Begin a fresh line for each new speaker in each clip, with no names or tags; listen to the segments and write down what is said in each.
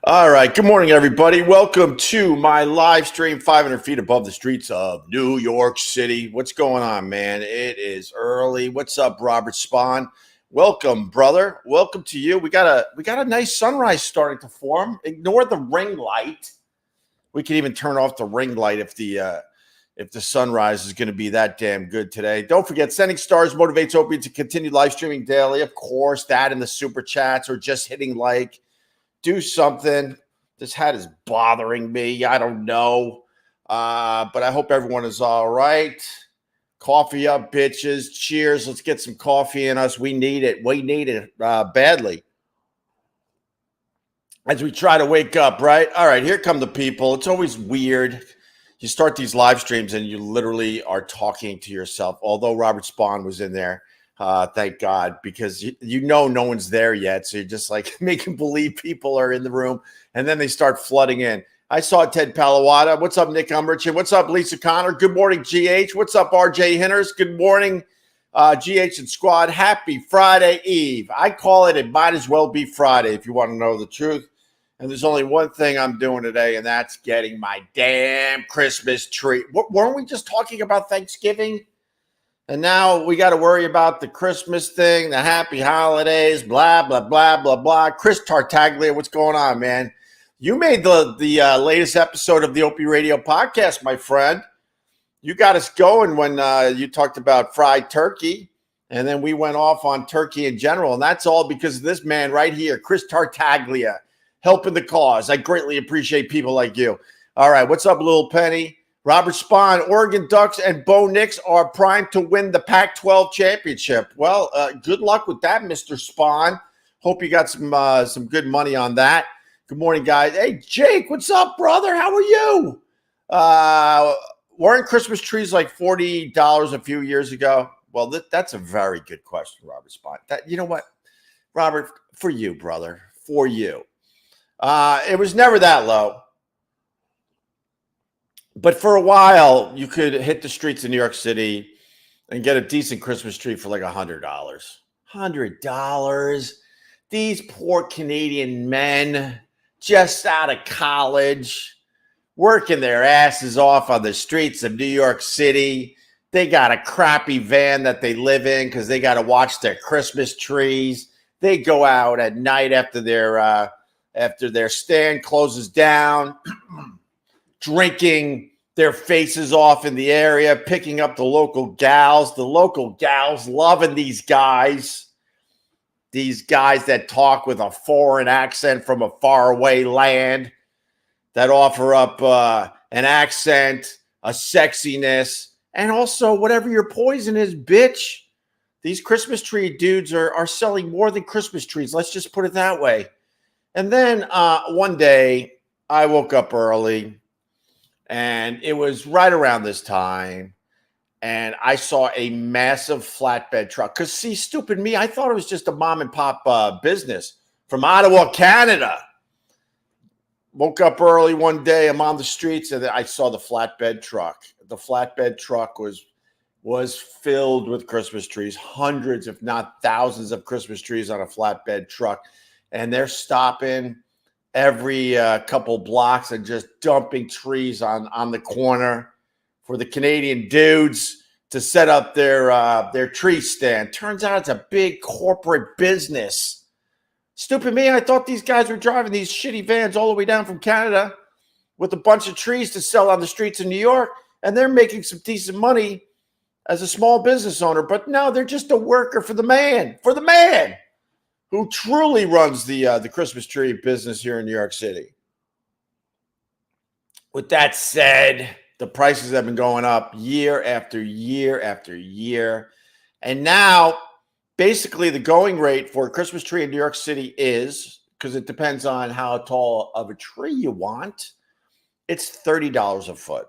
All right. Good morning, everybody. Welcome to my live stream 500 feet above the streets of New York City. What's going on, man? It is early. What's up, Robert Spahn? Welcome, brother. Welcome to you. We got a nice sunrise starting to form. Ignore the ring light. We can even turn off the ring light if the sunrise is going to be that damn good today. Don't forget, sending stars motivates Opie to continue live streaming daily. Of course, that in the super chats or just hitting like. Do something. This hat is bothering me. I don't know. But I hope everyone is all right. Coffee up, bitches. Cheers. Let's get some coffee in us. We need it. We need it badly. As we try to wake up, right? All right, here come the people. It's always weird. You start these live streams and you literally are talking to yourself. Although Robert Spahn was in there. Thank God, because you know no one's there yet. So you're just like making believe people are in the room, and then they start flooding in. I saw Ted Palawada. What's up, Nick Umberchin? What's up, Lisa Connor? Good morning, GH. What's up, RJ Henners? Good morning, GH and squad. Happy Friday Eve. I call it might as well be Friday if you want to know the truth. And there's only one thing I'm doing today, and that's getting my damn Christmas tree. Weren't we just talking about Thanksgiving? And now we got to worry about the Christmas thing, the happy holidays, blah, blah, blah, blah, blah. Chris Tartaglia, what's going on, man? You made the latest episode of the Opie Radio podcast, my friend. You got us going when you talked about fried turkey, and then we went off on turkey in general. And that's all because of this man right here, Chris Tartaglia, helping the cause. I greatly appreciate people like you. All right, what's up, Little Penny? Robert Spahn, Oregon Ducks, and Bo Nix are primed to win the Pac-12 championship. Well, good luck with that, Mr. Spahn. Hope you got some good money on that. Good morning, guys. Hey, Jake, what's up, brother? How are you? Weren't Christmas trees like $40 a few years ago? Well, that's a very good question, Robert Spahn. You know what, Robert, for you, brother, for you. It was never that low. But for a while, you could hit the streets of New York City and get a decent Christmas tree for like $100. $100. These poor Canadian men just out of college, working their asses off on the streets of New York City. They got a crappy van that they live in because they got to watch their Christmas trees. They go out at night after their stand closes down. Drinking their faces off in the area, picking up the local gals loving these guys that talk with a foreign accent from a faraway land, that offer up an accent, a sexiness, and also whatever your poison is, bitch. These Christmas tree dudes are selling more than Christmas trees. Let's just put it that way. And then one day I woke up early, and it was right around this time, and I saw a massive flatbed truck. Because, see, stupid me, I thought it was just a mom-and-pop business from Ottawa, Canada. Woke up early one day, I'm on the streets, and I saw the flatbed truck. The flatbed truck was filled with Christmas trees, hundreds, if not thousands of Christmas trees on a flatbed truck. And they're stopping every couple blocks and just dumping trees on the corner for the Canadian dudes to set up their tree stand. Turns out it's a big corporate business. Stupid me, I thought these guys were driving these shitty vans all the way down from Canada with a bunch of trees to sell on the streets of New York, and they're making some decent money as a small business owner. But no, they're just a worker for the man who truly runs the Christmas tree business here in New York City. With that said, the prices have been going up year after year after year. And now, basically, the going rate for a Christmas tree in New York City is, because it depends on how tall of a tree you want, it's $30 a foot.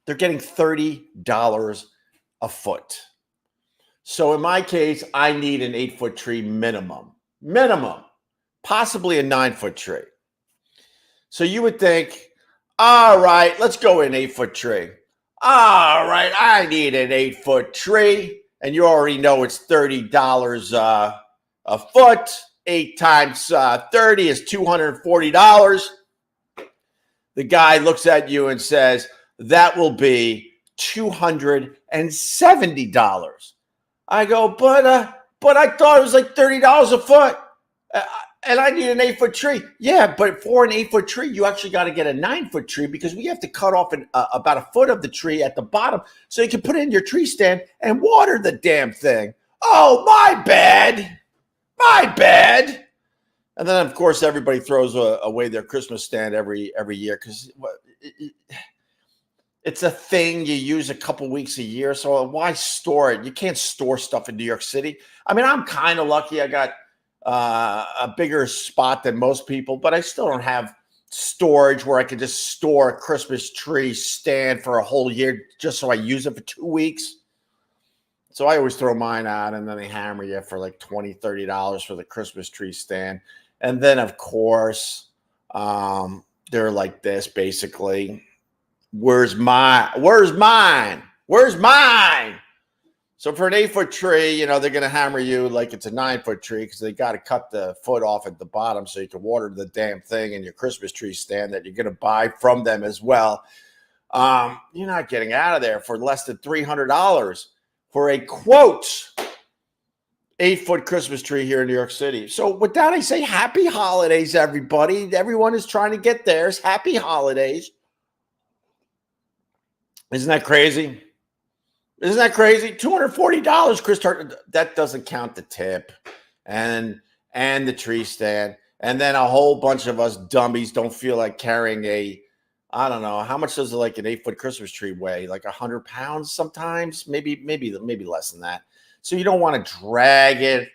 They're getting $30 a foot. So in my case, I need an 8-foot tree minimum, possibly a 9-foot tree. So you would think, all right, let's go an 8-foot tree. All right, I need an 8-foot tree. And you already know it's $30 a foot. 8 times 30 is $240. The guy looks at you and says, that will be $270. I go, but I thought it was like $30 a foot. And I need an 8-foot tree. Yeah, but for an 8-foot tree, you actually got to get a 9-foot tree because we have to cut off about a foot of the tree at the bottom so you can put it in your tree stand and water the damn thing. Oh, my bad. My bad. And then, of course, everybody throws away their Christmas stand every year because it's a thing you use a couple weeks a year. So why store it? You can't store stuff in New York City. I mean, I'm kind of lucky. I got a bigger spot than most people, but I still don't have storage where I can just store a Christmas tree stand for a whole year just so I use it for 2 weeks. So I always throw mine out, and then they hammer you for like $20, $30 for the Christmas tree stand. And then, of course, they're like this, basically. Where's mine? Where's mine? Where's mine? So for an 8-foot tree, they're going to hammer you like it's a 9-foot tree because they got to cut the foot off at the bottom so you can water the damn thing in your Christmas tree stand that you're going to buy from them as well. You're not getting out of there for less than $300 for a, quote, 8-foot Christmas tree here in New York City. So with that, I say happy holidays, everybody. Everyone is trying to get theirs. Happy holidays. Isn't that crazy? Isn't that crazy? $240, Chris Tartt. That doesn't count the tip and the tree stand. And then a whole bunch of us dummies don't feel like carrying I don't know, how much does like an 8-foot Christmas tree weigh? Like 100 pounds sometimes, maybe less than that. So you don't want to drag it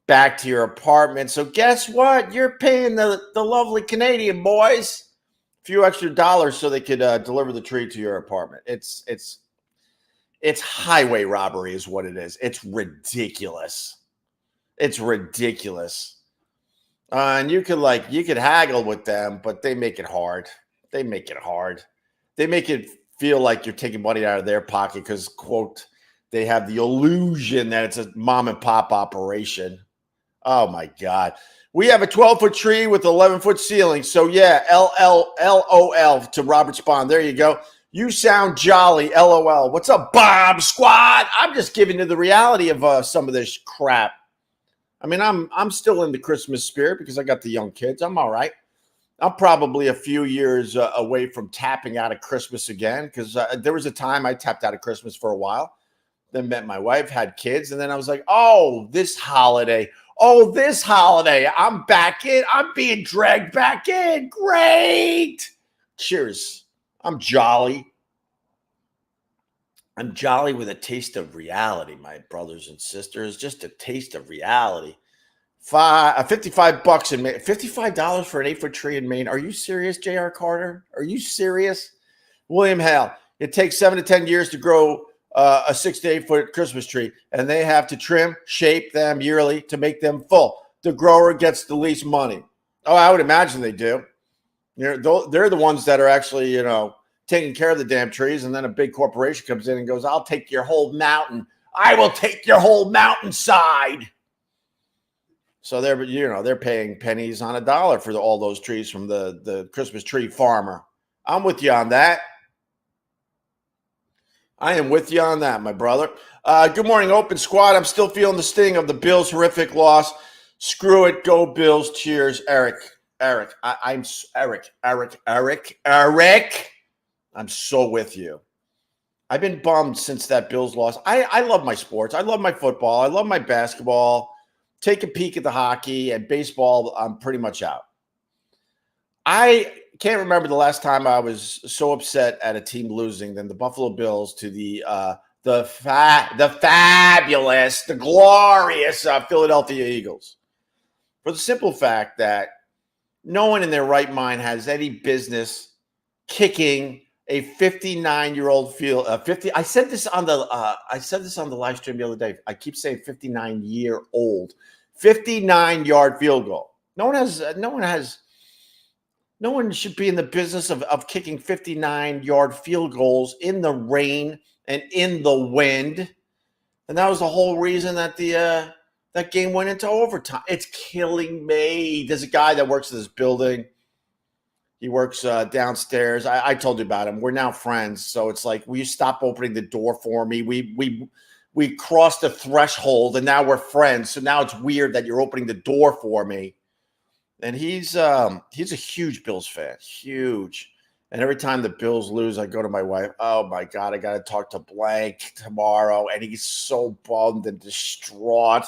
back to your apartment. So guess what? You're paying the lovely Canadian boys a few extra dollars so they could deliver the tree to your apartment. It's highway robbery is what it is. It's ridiculous. It's ridiculous. And you could haggle with them, but they make it hard. They make it hard. They make it feel like you're taking money out of their pocket because, quote, they have the illusion that it's a mom and pop operation. Oh my God. We have a 12-foot tree with 11-foot ceiling. So yeah, LOL to Robert Spahn. There you go. You sound jolly, LOL. What's up, Bomb Squad? I'm just giving you the reality of some of this crap. I mean, I'm still in the Christmas spirit because I got the young kids. I'm all right. I'm probably a few years away from tapping out of Christmas again because there was a time I tapped out of Christmas for a while. Then met my wife, had kids, and then I was like, oh, this holiday, I'm back in. I'm being dragged back in. Great. Cheers. I'm jolly. I'm jolly with a taste of reality, my brothers and sisters. Just a taste of reality. $55 in Maine. $55 for an 8-foot tree in Maine. Are you serious, J.R. Carter? Are you serious? William Hale. It takes 7 to 10 years to grow a 6 to 8-foot Christmas tree, and they have to trim, shape them yearly to make them full. The grower gets the least money. Oh, I would imagine they do. They're the ones that are actually, taking care of the damn trees, and then a big corporation comes in and goes, I'll take your whole mountain. I will take your whole mountainside. So they're paying pennies on a dollar for all those trees from the Christmas tree farmer. I'm with you on that. I am with you on that, my brother. Good morning, Open Squad. I'm still feeling the sting of the Bills' horrific loss. Screw it. Go Bills. Cheers, Eric. Eric. I'm so with you. I've been bummed since that Bills loss. I love my sports. I love my football. I love my basketball. Take a peek at the hockey and baseball. I'm pretty much out. I can't remember the last time I was so upset at a team losing than the Buffalo Bills to the fabulous, the glorious Philadelphia Eagles. For the simple fact that no one in their right mind has any business kicking a 59-year-old field. I said this on the live stream the other day. I keep saying 59-year-old, 59-yard field goal. No one should be in the business of kicking 59-yard field goals in the rain and in the wind. And that was the whole reason that the That game went into overtime. It's killing me. There's a guy that works in this building. He works downstairs. I told you about him. We're now friends. So it's like, will you stop opening the door for me? We crossed the threshold and now we're friends. So now it's weird that you're opening the door for me. And he's a huge Bills fan. Huge. And every time the Bills lose, I go to my wife, oh my God, I got to talk to Blank tomorrow. And he's so bummed and distraught.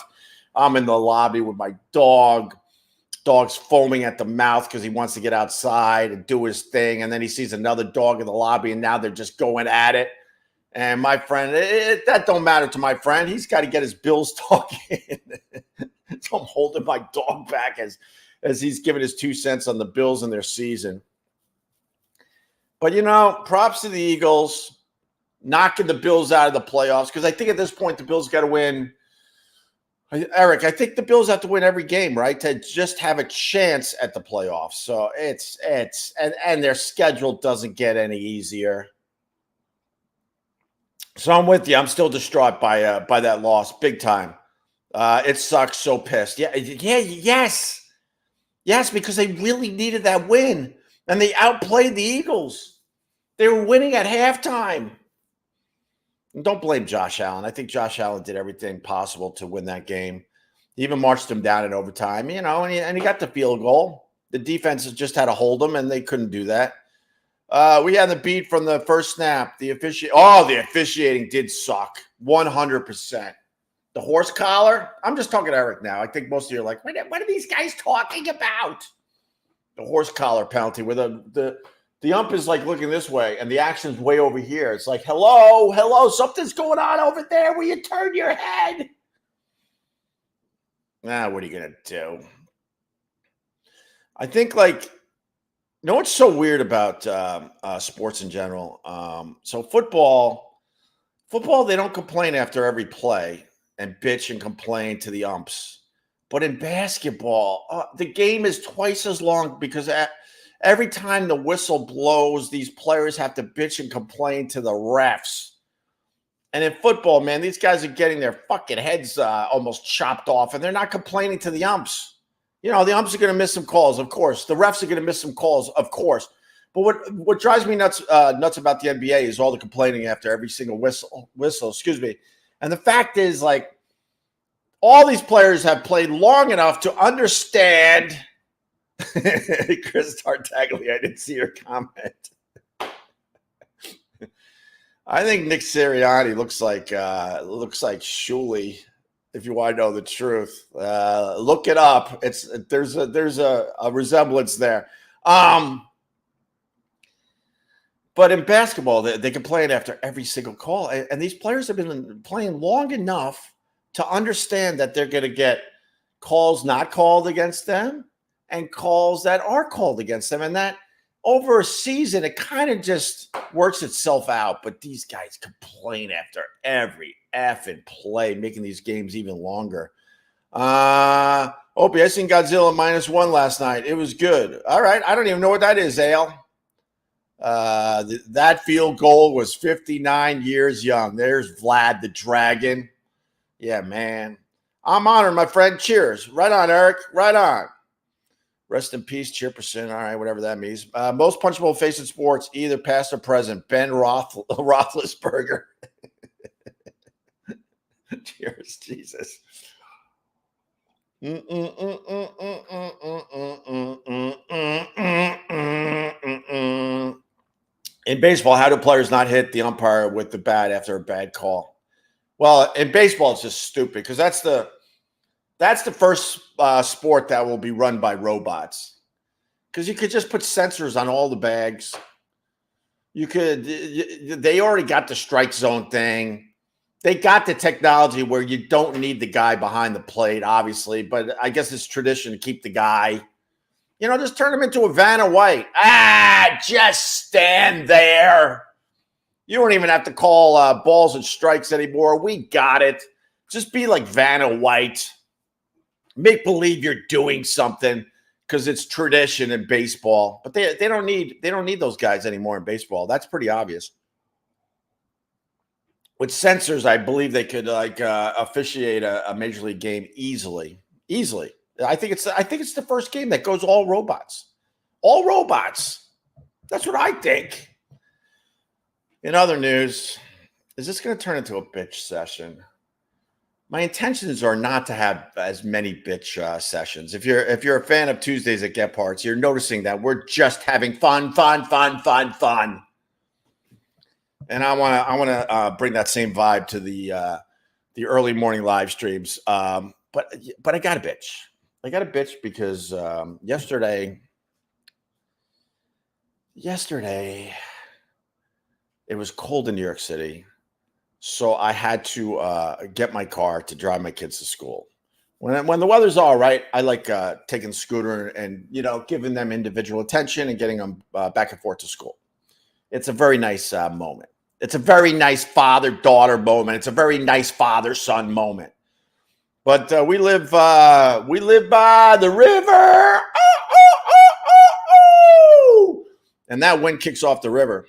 I'm in the lobby with my dog. Dog's foaming at the mouth because he wants to get outside and do his thing. And then he sees another dog in the lobby and now they're just going at it. And my friend, that don't matter to my friend. He's got to get his Bills talk in. So I'm holding my dog back as he's giving his 2 cents on the Bills and their season. But, props to the Eagles knocking the Bills out of the playoffs because I think at this point the Bills got to win. Eric, I think the Bills have to win every game, right, to just have a chance at the playoffs. So and their schedule doesn't get any easier. So I'm with you. I'm still distraught by that loss, big time. It sucks. So pissed. Yes, because they really needed that win, and they outplayed the Eagles. They were winning at halftime. And don't blame Josh Allen. I think Josh Allen did everything possible to win that game. He even marched them down in overtime, and he got the field goal. The defense just had to hold them, and they couldn't do that. We had the beat from the first snap. The officiating did suck, 100%. The horse collar. I'm just talking to Eric now. I think most of you are like, what are these guys talking about? The horse collar penalty, where the ump is like looking this way and the action's way over here. It's like, hello, something's going on over there. Will you turn your head? What are you going to do? I think what's so weird about sports in general? So football, they don't complain after every play and bitch and complain to the umps. But in basketball, the game is twice as long because every time the whistle blows, these players have to bitch and complain to the refs. And in football, man, these guys are getting their fucking heads almost chopped off, and they're not complaining to the umps. The umps are going to miss some calls, of course. The refs are going to miss some calls, of course. But what drives me nuts about the NBA is all the complaining after every single whistle. And the fact is, all these players have played long enough to understand. Chris Tartaglia, I didn't see your comment. I think Nick Sirianni looks like Shuley. If you want to know the truth, look it up. There's a resemblance there. But in basketball, they complain after every single call, and these players have been playing long enough to understand that they're going to get calls not called against them and calls that are called against them, and that over a season, it kind of just works itself out. But these guys complain after every effing play, making these games even longer. Opie, I seen Godzilla -1 last night. It was good. All right. I don't even know what that is, Ale. That field goal was 59 years young. There's Vlad the Dragon. Yeah, man. I'm honored, my friend. Cheers. Right on, Eric. Right on. Rest in peace, Chipperson. All right, whatever that means. Most punchable face in sports, either past or present. Ben Roethlisberger. Cheers, Jesus. In baseball, how do players not hit the umpire with the bat after a bad call? Well, in baseball, it's just stupid because that's the first sport that will be run by robots. Because you could just put sensors on all the bags. They already got the strike zone thing. They got the technology where you don't need the guy behind the plate, obviously. But I guess it's tradition to keep the guy. Just turn him into a Vanna White. Just stand there. You don't even have to call balls and strikes anymore. We got it. Just be like Vanna White. Make believe you're doing something because it's tradition in baseball. But they don't need those guys anymore in baseball. That's pretty obvious. with sensors, I believe they could officiate a major league game easily. Easily. I think it's the first game that goes all robots. All robots. That's what I think. In other news, is this going to turn into a bitch session? My intentions are not to have as many bitch sessions. If you're a fan of Tuesdays at Get Parts, you're noticing that we're just having fun. And I want to bring that same vibe to the early morning live streams. But I got a bitch. I got a bitch because yesterday it was cold in New York City. So I had to get my car to drive my kids to school. When the weather's all right, I like taking the scooter and giving them individual attention and getting them back and forth to school. It's a very nice moment. It's a very nice father-daughter moment. It's a very nice father-son moment. But we live by the river, and that wind kicks off the river.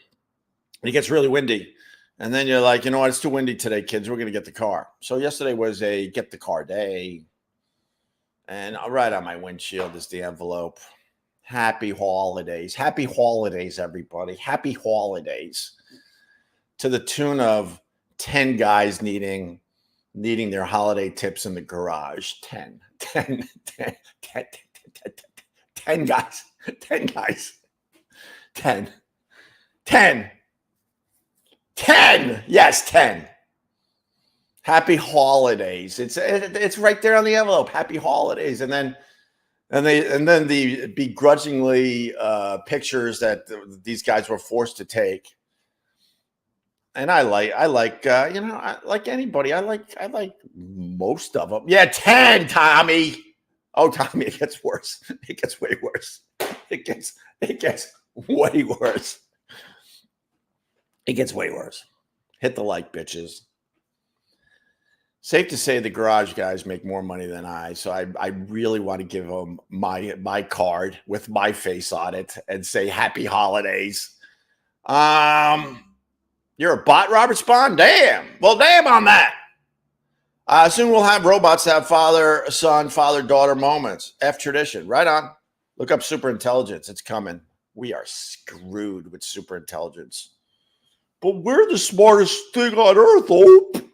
It gets really windy. And then you're like, you know what? It's too windy today, kids. We're going to get the car. So yesterday was a get the car day. And right on my windshield is the envelope. Happy holidays. Happy holidays, everybody. Happy holidays. To the tune of 10 guys needing their holiday tips in the garage. 10 guys. 10 guys. 10. Yes, 10. Happy holidays. It's right there on the envelope. Happy holidays. And then the begrudgingly pictures that these guys were forced to take. And I like anybody. I like most of them. Yeah, 10, Tommy. Oh, Tommy, it gets worse. It gets way worse. It gets way worse. It gets way worse. Hit the like, bitches. Safe to say the garage guys make more money than I. So I really want to give them my card with my face on it and say happy holidays. You're a bot, Robert Spahn? Damn. Well, damn on that. Soon we'll have robots have father-son, father-daughter moments. F tradition. Right on. Look up superintelligence. It's coming. We are screwed with superintelligence. But we're the smartest thing on earth, Ope.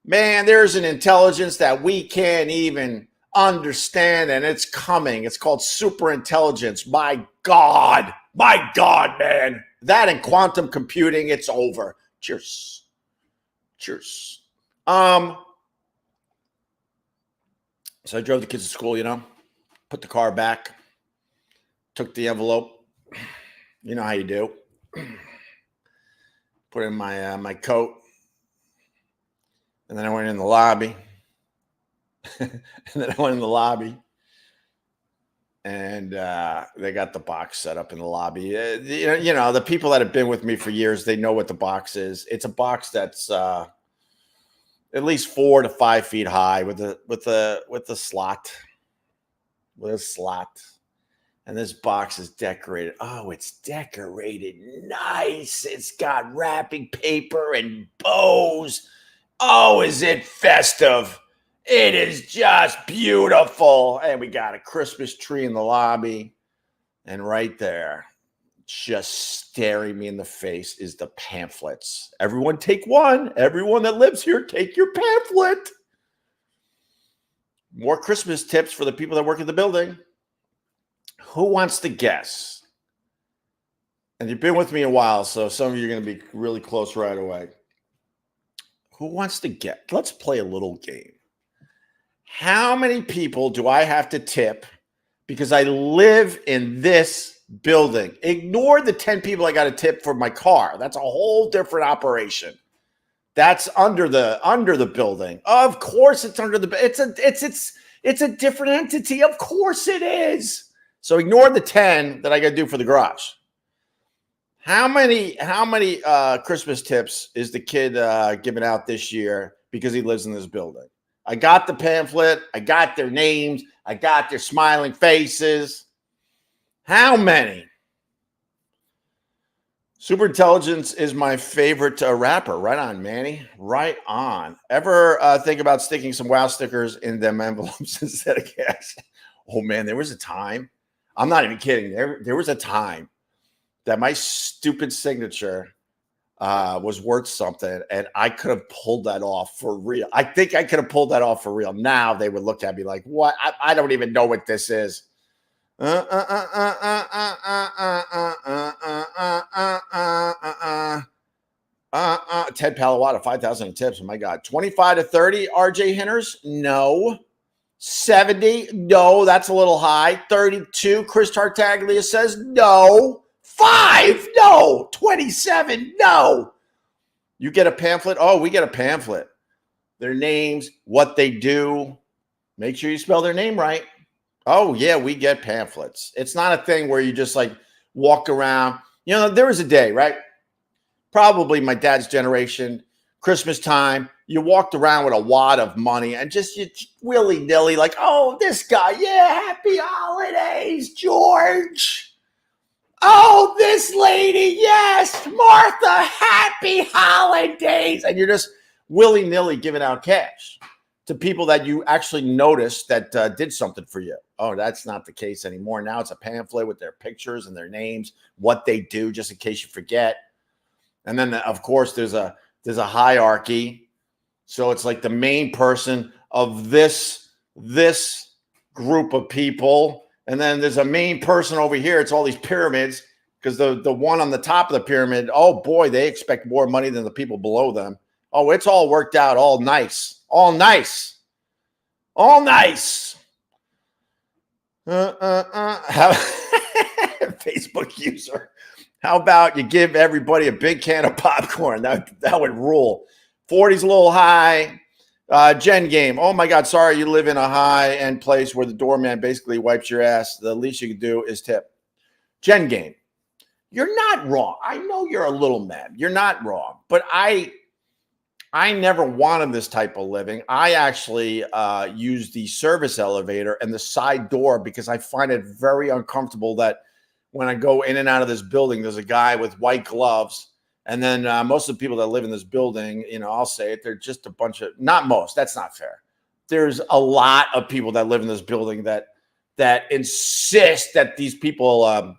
Man, there's an intelligence that we can't even understand, and it's coming. It's called superintelligence. My God, man. That and quantum computing, it's over. Cheers. So I drove the kids to school, put the car back, took the envelope. You know how you do. Put in my coat. And then I went in the lobby. And they got the box set up in the lobby. The people that have been with me for years, they know what the box is. It's a box that's at least 4 to 5 feet high with a slot. And this box is decorated. Oh, it's decorated nice. It's got wrapping paper and bows. Oh, is it festive? It is just beautiful. And we got a Christmas tree in the lobby. And right there, just staring me in the face, is the pamphlets. Everyone take one. Everyone that lives here, take your pamphlet. More Christmas tips for the people that work in the building. Who wants to guess? And you've been with me a while, so some of you are going to be really close right away. Who wants to get? Let's play a little game. How many people do I have to tip because I live in this building? Ignore the 10 people I got to tip for my car. That's a whole different operation. That's under the building. Of course it's under the it's a different entity. Of course it is. So ignore the 10 that I got to do for the garage. How many Christmas tips is the kid giving out this year because he lives in this building? I got the pamphlet. I got their names. I got their smiling faces. How many? Super Intelligence is my favorite rapper. Right on, Manny. Right on. Ever think about sticking some wow stickers in them envelopes instead of cash? Oh man, there was a time. I'm not even kidding. There was a time that my stupid signature was worth something, and I could have pulled that off for real. I think I could have pulled that off for real. Now they would look at me like, "What? I don't even know what this is." Ted Palawatta, 5,000 tips. Oh my God. 25 to 30, RJ Henners? No. 70? No, that's a little high. 32, Chris Tartaglia says no. 5? No. 27? No. You get a pamphlet? Oh, we get a pamphlet. Their names, what they do. Make sure you spell their name right. Oh, yeah, we get pamphlets. It's not a thing where you just like walk around. You know, there was a day, right? Probably my dad's generation, Christmas time, you walked around with a wad of money and just you willy-nilly like, oh, this guy, yeah, happy holidays, George. Oh, this lady, yes, Martha, happy holidays. And you're just willy-nilly giving out cash to people that you actually noticed that did something for you. Oh, that's not the case anymore. Now it's a pamphlet with their pictures and their names, what they do, just in case you forget. And then, of course, there's a hierarchy. So it's like the main person of this group of people. And then there's a main person over here. It's all these pyramids because the one on the top of the pyramid, oh, boy, they expect more money than the people below them. Oh, it's all worked out, all nice. All nice. All nice. Facebook user. How about you give everybody a big can of popcorn? That would rule. 40's a little high. Gen game. Oh, my God. Sorry, you live in a high-end place where the doorman basically wipes your ass. The least you can do is tip. Gen game. You're not wrong. I know you're a little mad. You're not wrong. But I never wanted this type of living. I actually use the service elevator and the side door because I find it very uncomfortable that when I go in and out of this building, there's a guy with white gloves. And then most of the people that live in this building, you know, I'll say it, they're just a bunch of, not most, that's not fair. There's a lot of people that live in this building that insist that these people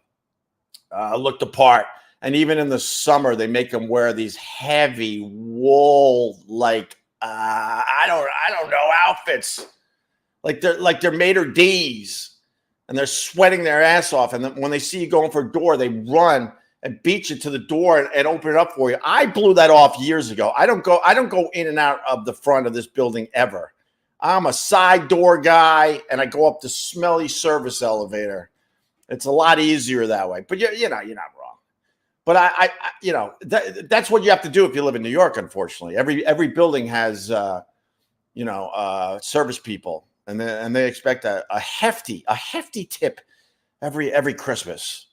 look the part. And even in the summer, they make them wear these heavy wool, like I don't know, outfits, like they're maitre d's, and they're sweating their ass off. And then when they see you going for a door, they run and beat you to the door and open it up for you. I blew that off years ago. I don't go in and out of the front of this building ever. I'm a side door guy, and I go up the smelly service elevator. It's a lot easier that way. But you're not wrong. But I that's what you have to do if you live in New York. Unfortunately, every building has service people, and they expect a hefty tip every Christmas.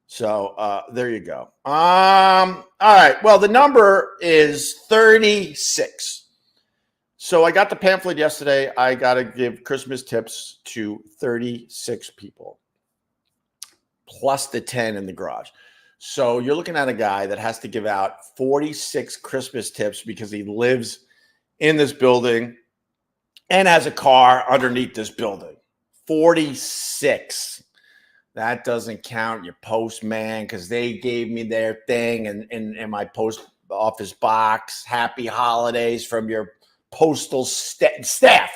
So there you go. All right. Well, the number is 36. So I got the pamphlet yesterday. I got to give Christmas tips to 36 people, plus the 10 in the garage. So you're looking at a guy that has to give out 46 Christmas tips because he lives in this building and has a car underneath this building. 46. That doesn't count your postman because they gave me their thing in my post office box. Happy holidays from your postal staff.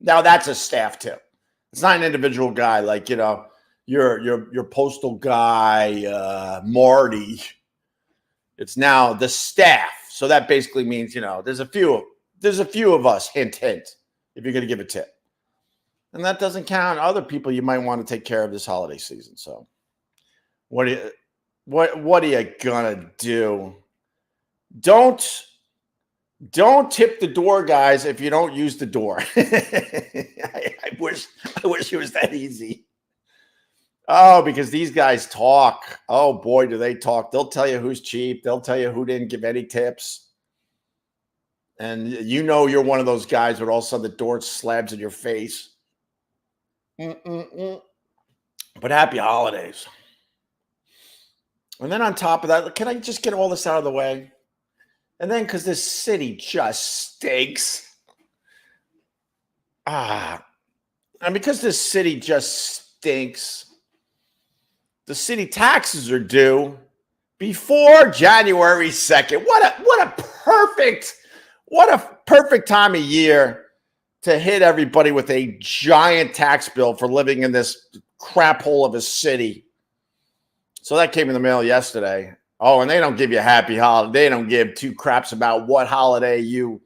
Now that's a staff tip. It's not an individual guy like, your postal guy, Marty. It's now the staff. So that basically means, there's a few of us, hint, hint, if you're going to give a tip. And that doesn't count other people you might want to take care of this holiday season. So what are you gonna do? Don't tip the door guys if you don't use the door. I wish it was that easy. Oh, because these guys talk. Oh boy, do they talk. They'll tell you who's cheap. They'll tell you who didn't give any tips. And you're one of those guys where all of a sudden the door slabs in your face. But happy holidays. And then on top of that, can I just get all this out of the way? And then because this city just stinks. And because this city just stinks, the city taxes are due before January 2nd. What a perfect time of year to hit everybody with a giant tax bill for living in this crap hole of a city. So that came in the mail yesterday. Oh, and they don't give you a happy holiday. They don't give two craps about what holiday you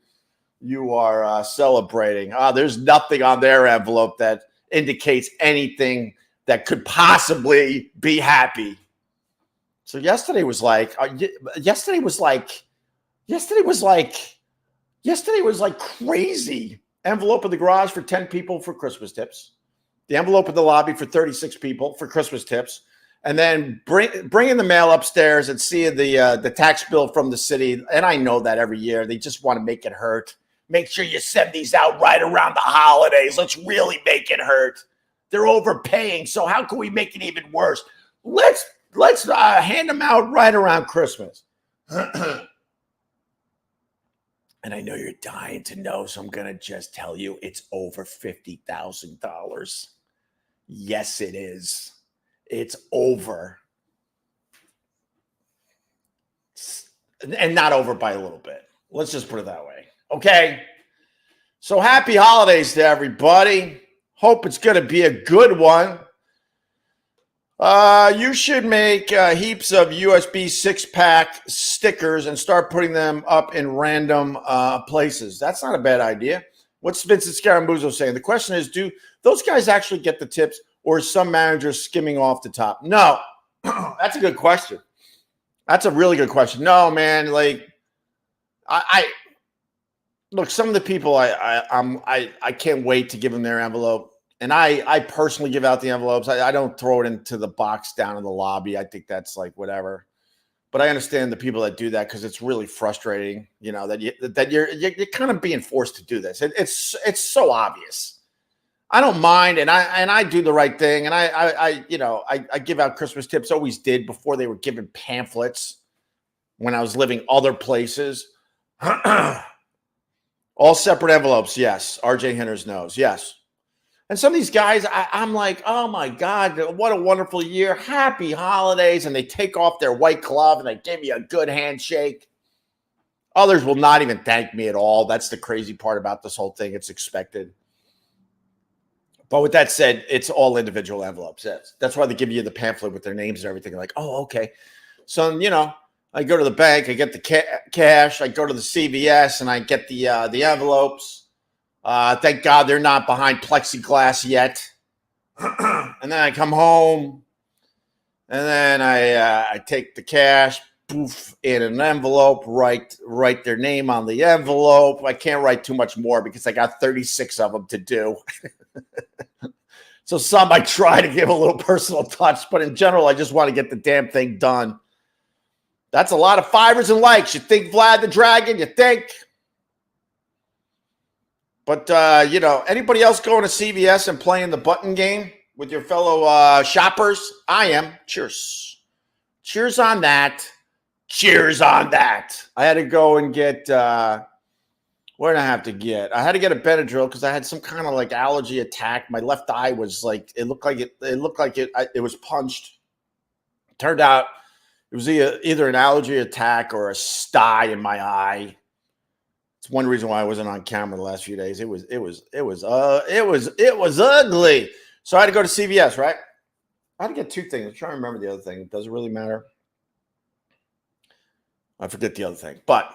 are celebrating. There's nothing on their envelope that indicates anything that could possibly be happy. So yesterday was like crazy. Envelope in the garage for 10 people for Christmas tips. The envelope in the lobby for 36 people for Christmas tips. And then bringing the mail upstairs and seeing the tax bill from the city. And I know that every year they just want to make it hurt. Make sure you send these out right around the holidays. Let's really make it hurt. They're overpaying, so how can we make it even worse? Let's hand them out right around Christmas. And I know you're dying to know, so I'm going to just tell you it's over $50,000. Yes, it is. It's over. And not over by a little bit. Let's just put it that way. Okay? So happy holidays to everybody. Hope it's going to be a good one. You should make heaps of USB 6-pack stickers and start putting them up in random places. That's not a bad idea. What's Vincent Scaramuzzo saying? The question is, do those guys actually get the tips, or is some manager skimming off the top? No, that's a good question. That's a really good question. No, man, like I look, some of the people I can't wait to give them their envelope. And I personally give out the envelopes. I don't throw it into the box down in the lobby. I think that's like whatever. But I understand the people that do that because it's really frustrating, you know, that you're kind of being forced to do this. It's so obvious. I don't mind, and I do the right thing, and I give out Christmas tips. Always did before they were given pamphlets when I was living other places. All separate envelopes, yes. RJ Henners knows, yes. And some of these guys, I'm like, oh my God, what a wonderful year. Happy holidays. And they take off their white glove and they give you a good handshake. Others will not even thank me at all. That's the crazy part about this whole thing. It's expected. But with that said, it's all individual envelopes. That's why they give you the pamphlet with their names and everything. Like, oh, okay. So, you know, I go to the bank, I get the cash, I go to the CVS, and I get the envelopes. Thank God they're not behind plexiglass yet. And then I come home, and then I take the cash, poof, in an envelope, write their name on the envelope. I can't write too much more because I got 36 of them to do. So some I try to give a little personal touch, but in general, I just want to get the damn thing done. That's a lot of fivers and likes. You think Vlad the Dragon? You think? But, you know, anybody else going to CVS and playing the button game with your fellow shoppers? I am. Cheers. Cheers on that. Cheers on that. I had to go and get, what did I have to get? I had to get a Benadryl because I had some kind of like allergy attack. My left eye was like, it looked like it was punched. Turned out it was either an allergy attack or a sty in my eye. It's one reason why I wasn't on camera the last few days. It was ugly. So I had to go to CVS, right? I had to get two things. I'm trying to remember the other thing. Does it really matter? I forget the other thing. But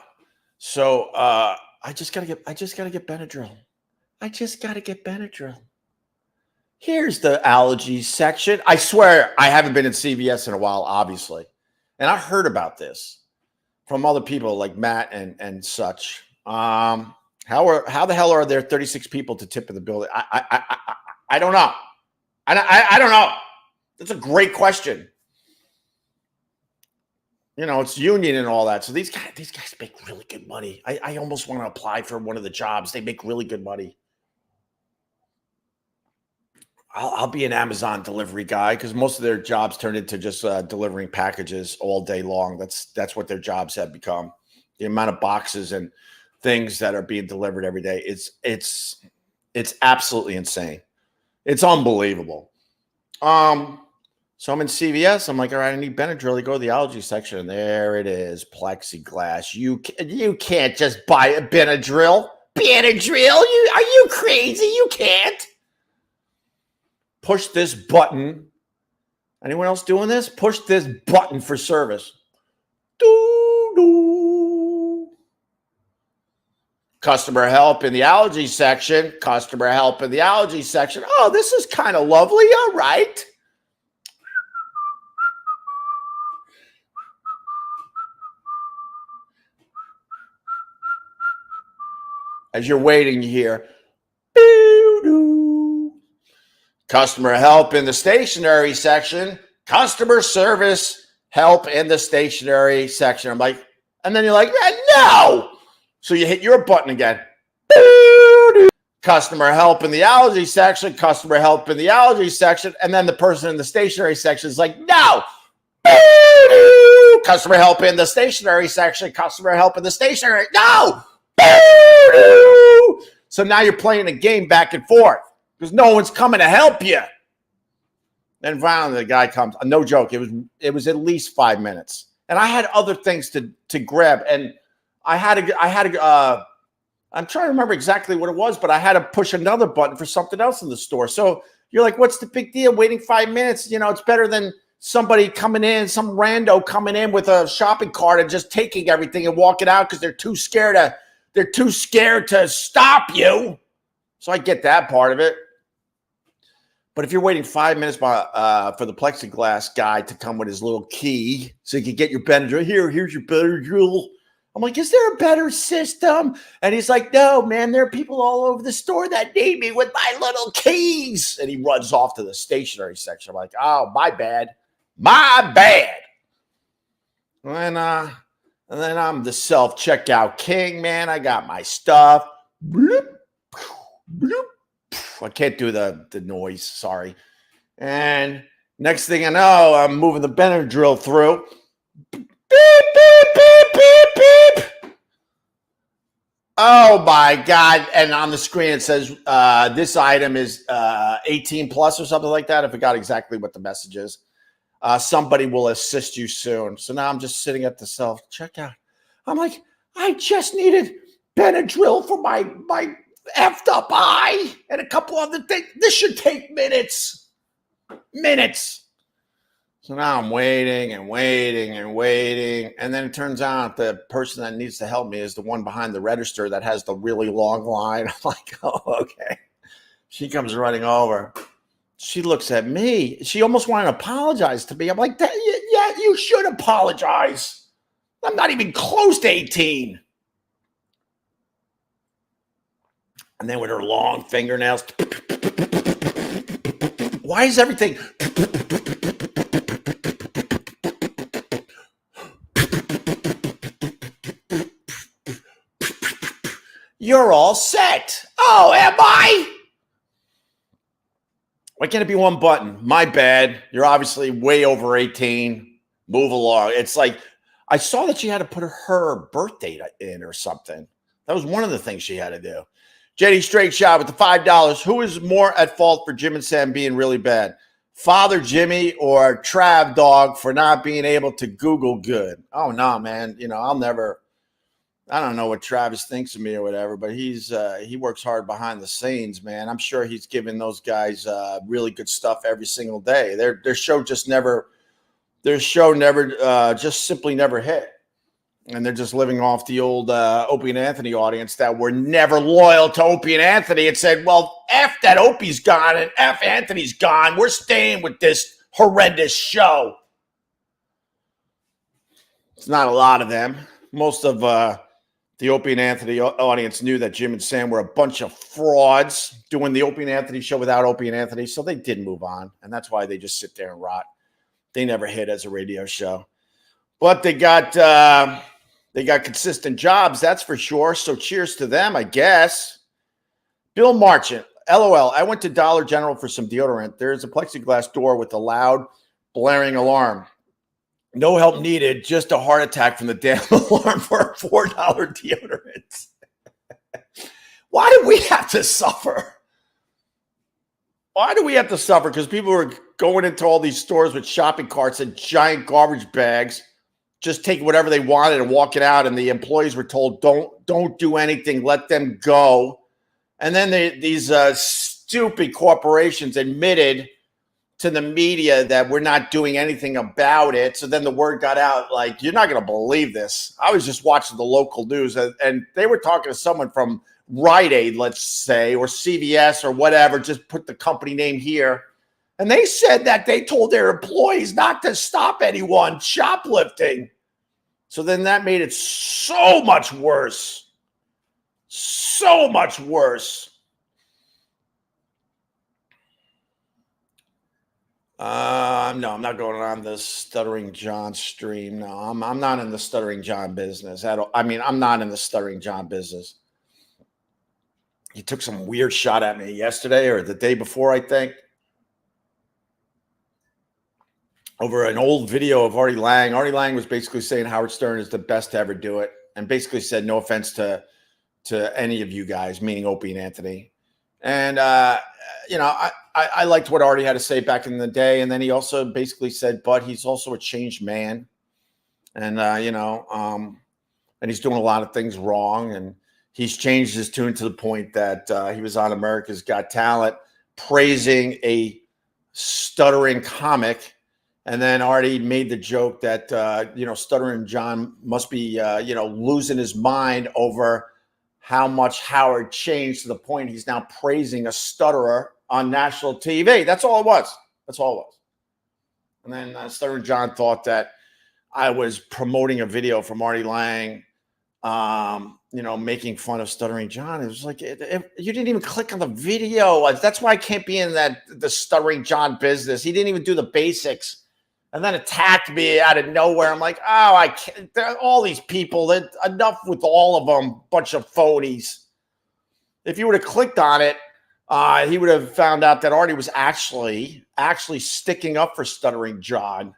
so I just gotta get Benadryl. I just gotta get Benadryl. Here's the allergy section. I swear I haven't been in CVS in a while, obviously. And I heard about this from other people like Matt and such. How the hell are there 36 people to tip in the building? I don't know. I don't know. That's a great question. You know, it's union and all that. So these guys make really good money. I almost want to apply for one of the jobs. They make really good money. I'll be an Amazon delivery guy because most of their jobs turned into just delivering packages all day long. That's what their jobs have become. The amount of boxes and things that are being delivered every day. It's absolutely insane. It's unbelievable. So I'm in CVS. I'm like, all right, I need Benadryl. You go to the allergy section, and there it is, plexiglass. You can't just buy a Benadryl. Benadryl? Are you crazy? You can't. Push this button. Anyone else doing this? Push this button for service. Doo-doo. Customer help in the allergy section. Customer help in the allergy section. Oh, this is kind of lovely. All right. As you're waiting, you hear, doo-doo. Customer help in the stationery section. Customer service help in the stationery section. I'm like, and then you're like, no. So you hit your button again. Doo-doo. Customer help in the allergy section. Customer help in the allergy section. And then the person in the stationery section is like, no. Doo-doo. Customer help in the stationery section. Customer help in the stationery. No. Doo-doo. So now you're playing a game back and forth because no one's coming to help you. Then finally the guy comes. No joke. It was at least 5 minutes, and I had other things to grab, and I had to. I'm trying to remember exactly what it was, but I had to push another button for something else in the store. So you're like, what's the big deal? Waiting 5 minutes, it's better than somebody coming in, some rando coming in with a shopping cart and just taking everything and walking out because they're too scared to stop you. So I get that part of it. But if you're waiting 5 minutes for the plexiglass guy to come with his little key so you can get your Benadryl, here's your Benadryl. I'm like, is there a better system? And he's like, no, man, there are people all over the store that need me with my little keys. And he runs off to the stationery section. I'm like, oh, my bad. My bad. And then I'm the self-checkout king, man. I got my stuff. Bloop, bloop. I can't do the noise, sorry. And next thing I know, I'm moving the Benadryl through. Beep, beep, beep, beep, beep. Oh, my God. And on the screen, it says this item is 18 plus or something like that. I forgot exactly what the message is. Somebody will assist you soon. So now I'm just sitting at the self-checkout. I'm like, I just needed Benadryl for my effed up eye and a couple other things. This should take minutes. So now I'm waiting and waiting and waiting. And then it turns out the person that needs to help me is the one behind the register that has the really long line. I'm like, oh, okay. She comes running over. She looks at me. She almost wanted to apologize to me. I'm like, yeah, you should apologize. I'm not even close to 18. And then with her long fingernails. Why is everything? You're all set. Oh, am I? Why can't it be one button? My bad. You're obviously way over 18. Move along. It's like, I saw that she had to put her birth date in or something. That was one of the things she had to do. Jenny Straight Shot with the $5. Who is more at fault for Jim and Sam being really bad? Father Jimmy or Trav Dog for not being able to Google good? Oh, no, man. I don't know what Travis thinks of me or whatever, but he works hard behind the scenes, man. I'm sure he's giving those guys really good stuff every single day. Their show just simply never hit. And they're just living off the old Opie and Anthony audience that were never loyal to Opie and Anthony and said, well, F that Opie's gone and F Anthony's gone. We're staying with this horrendous show. It's not a lot of them. Most of the Opie and Anthony audience knew that Jim and Sam were a bunch of frauds doing the Opie and Anthony show without Opie and Anthony, so they did move on, and that's why they just sit there and rot. They never hit as a radio show. But they got consistent jobs, that's for sure, so cheers to them, I guess. Bill Marchant. LOL. I went to Dollar General for some deodorant. There's a plexiglass door with a loud blaring alarm. No help needed, just a heart attack from the damn alarm for a $4 deodorant. Why do we have to suffer? Why do we have to suffer? Because people are going into all these stores with shopping carts and giant garbage bags, just taking whatever they wanted and walking out, and the employees were told, don't do anything, let them go. And then these stupid corporations admitted to the media that we're not doing anything about it. So then the word got out, like, you're not going to believe this. I was just watching the local news, and they were talking to someone from Rite Aid, let's say, or CVS or whatever, just put the company name here. And they said that they told their employees not to stop anyone shoplifting. So then that made it so much worse. So much worse. No, I'm not going on the Stuttering John stream. No, I'm not in the Stuttering John business at all. I mean, I'm not in the Stuttering John business. He took some weird shot at me yesterday or the day before, I think, over an old video of Artie Lang. Artie Lang was basically saying Howard Stern is the best to ever do it, and basically said no offense to any of you guys, meaning Opie and Anthony. And I liked what Artie had to say back in the day, and then he also basically said, but he's also a changed man, and and he's doing a lot of things wrong, and he's changed his tune to the point that he was on America's Got Talent praising a stuttering comic. And then Artie made the joke that, Stuttering John must be, losing his mind over how much Howard changed to the point he's now praising a stutterer on national TV. That's all it was. That's all it was. And then Stuttering John thought that I was promoting a video from Artie Lang, making fun of Stuttering John. It was like, you didn't even click on the video. That's why I can't be in the Stuttering John business. He didn't even do the basics. And then attacked me out of nowhere. I'm like, oh, I can't. All these people, enough with all of them, bunch of phonies. If you would have clicked on it, he would have found out that Artie was actually sticking up for Stuttering John.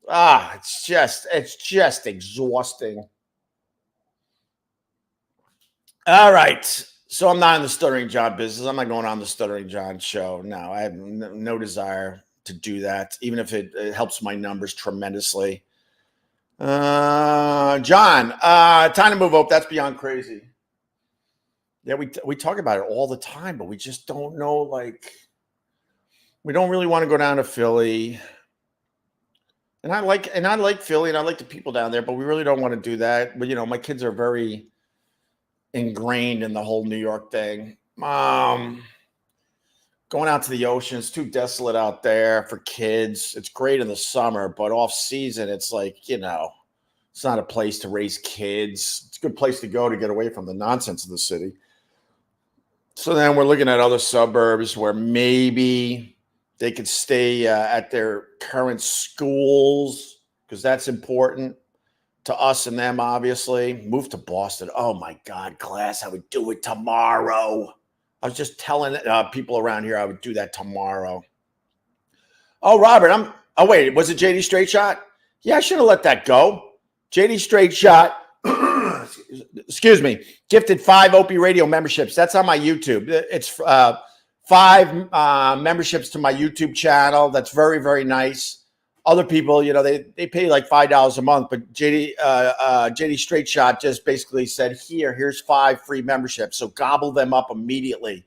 It's just exhausting. All right. So I'm not in the Stuttering John business. I'm not going on the Stuttering John show. No, I have no desire to do that, even if it helps my numbers tremendously. John, time to move up. That's beyond crazy. Yeah, we talk about it all the time, but we just don't know. Like, we don't really want to go down to Philly. And I like Philly, and I like the people down there, but we really don't want to do that. But my kids are very ingrained in the whole New York thing. Going out to the ocean, it's too desolate out there for kids. It's great in the summer, but off season, it's like, it's not a place to raise kids. It's a good place to go to get away from the nonsense of the city. So then we're looking at other suburbs where maybe they could stay at their current schools, because that's important to us and them, obviously. Move to Boston. Oh, my God, Glass, I would do it tomorrow. I was just telling people around here I would do that tomorrow. Oh, Robert, wait, was it JD Straight Shot? Yeah, I should have let that go. JD Straight Shot, excuse me, gifted 5 Opie Radio memberships. That's on my YouTube. It's 5 memberships to my YouTube channel. That's very, very nice. Other people, they pay like $5 a month, but JD Straight Shot just basically said, here's 5 free memberships. So gobble them up immediately.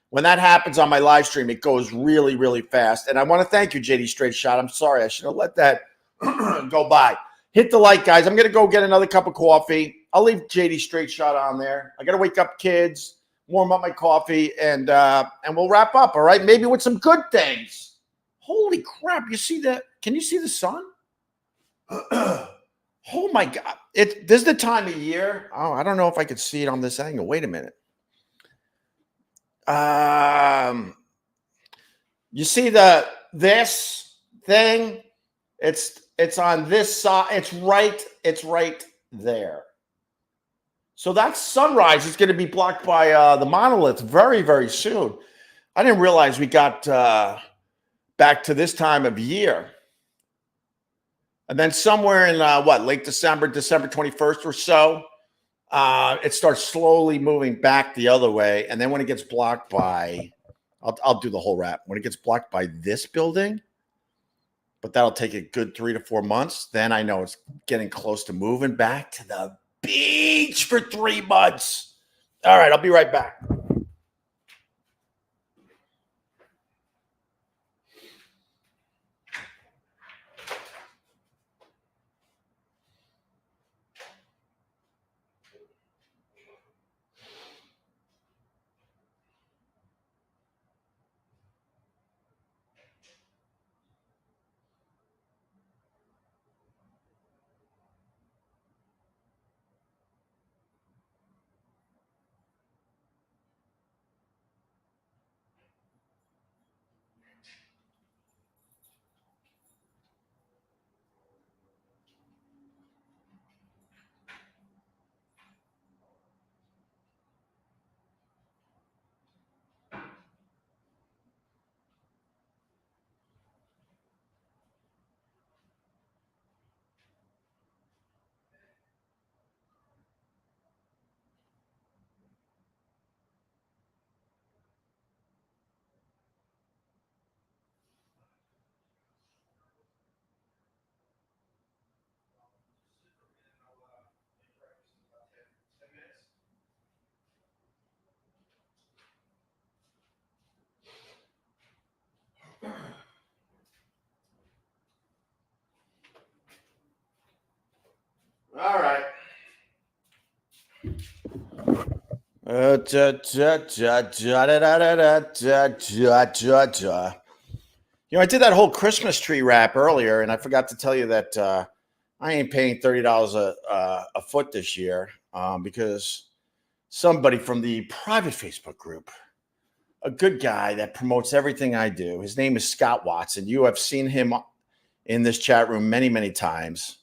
When that happens on my live stream, it goes really, really fast. And I want to thank you, JD Straight Shot. I'm sorry, I should have let that go by. Hit the like, guys. I'm going to go get another cup of coffee. I'll leave JD Straight Shot on there. I got to wake up kids, warm up my coffee, and we'll wrap up, all right? Maybe with some good things. Holy crap, you see that? Can you see the sun? Oh, my God. This is the time of year. Oh, I don't know if I could see it on this angle. Wait a minute. You see this thing? It's on this side. It's right there. So that sunrise is going to be blocked by the monolith very, very soon. I didn't realize we got back to this time of year. And then somewhere in late December, December 21st or so, it starts slowly moving back the other way. And then when it gets blocked by, I'll do the whole wrap. When it gets blocked by this building, but that'll take a good 3 to 4 months. Then I know it's getting close to moving back to the beach for 3 months. All right, I'll be right back. All right. I did that whole Christmas tree wrap earlier, and I forgot to tell you that I ain't paying $30 a foot this year because somebody from the private Facebook group, a good guy that promotes everything I do, his name is Scott Watson. You have seen him in this chat room many, many times.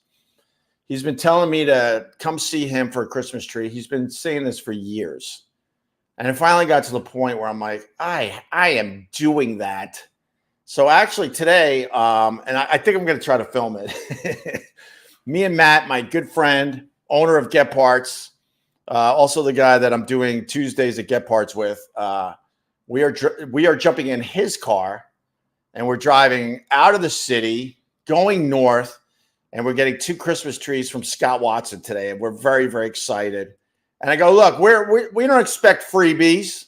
He's been telling me to come see him for a Christmas tree. He's been saying this for years. And it finally got to the point where I'm like, I am doing that. So actually today, and I think I'm going to try to film it. Me and Matt, my good friend, owner of Get Parts, also the guy that I'm doing Tuesdays at Get Parts with, we are jumping in his car, and we're driving out of the city, going north, and we're getting 2 Christmas trees from Scott Watson today, and we're very, very excited. And I go, look, we don't expect freebies.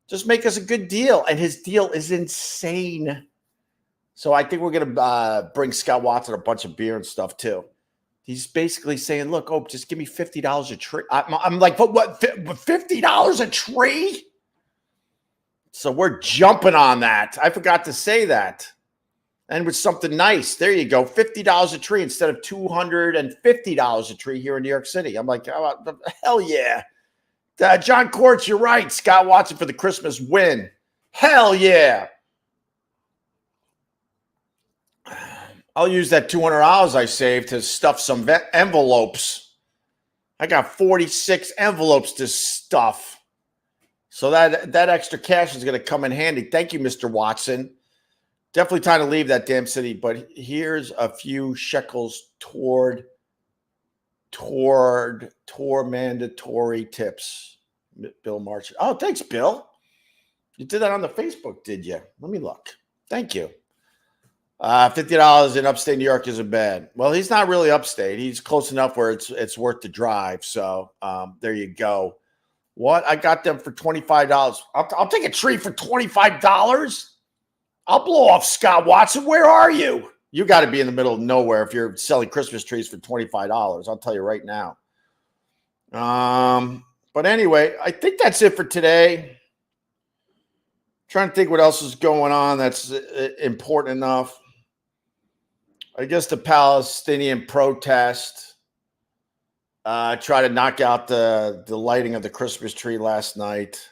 Just make us a good deal. And his deal is insane. So I think we're going to bring Scott Watson a bunch of beer and stuff too. He's basically saying, look, just give me $50 a tree. I'm like, what, $50 a tree? So we're jumping on that. I forgot to say that. And with something nice, there you go, $50 a tree instead of $250 a tree here in New York City. I'm like, oh, hell yeah. John Courts, you're right. Scott Watson for the Christmas win. Hell yeah. I'll use that $200 I saved to stuff some envelopes. I got 46 envelopes to stuff. So that extra cash is going to come in handy. Thank you, Mr. Watson. Definitely time to leave that damn city, but here's a few shekels toward mandatory tips. Bill March. Oh, thanks, Bill. You did that on the Facebook, did you? Let me look. Thank you. $50 in upstate New York isn't bad. Well, he's not really upstate. He's close enough where it's worth the drive. So there you go. What? I got them for $25. I'll take a tree for $25. I'll blow off Scott Watson. Where are you? You got to be in the middle of nowhere if you're selling Christmas trees for $25. I'll tell you right now. But anyway, I think that's it for today. Trying to think what else is going on that's important enough. I guess the Palestinian protest tried to knock out the lighting of the Christmas tree last night.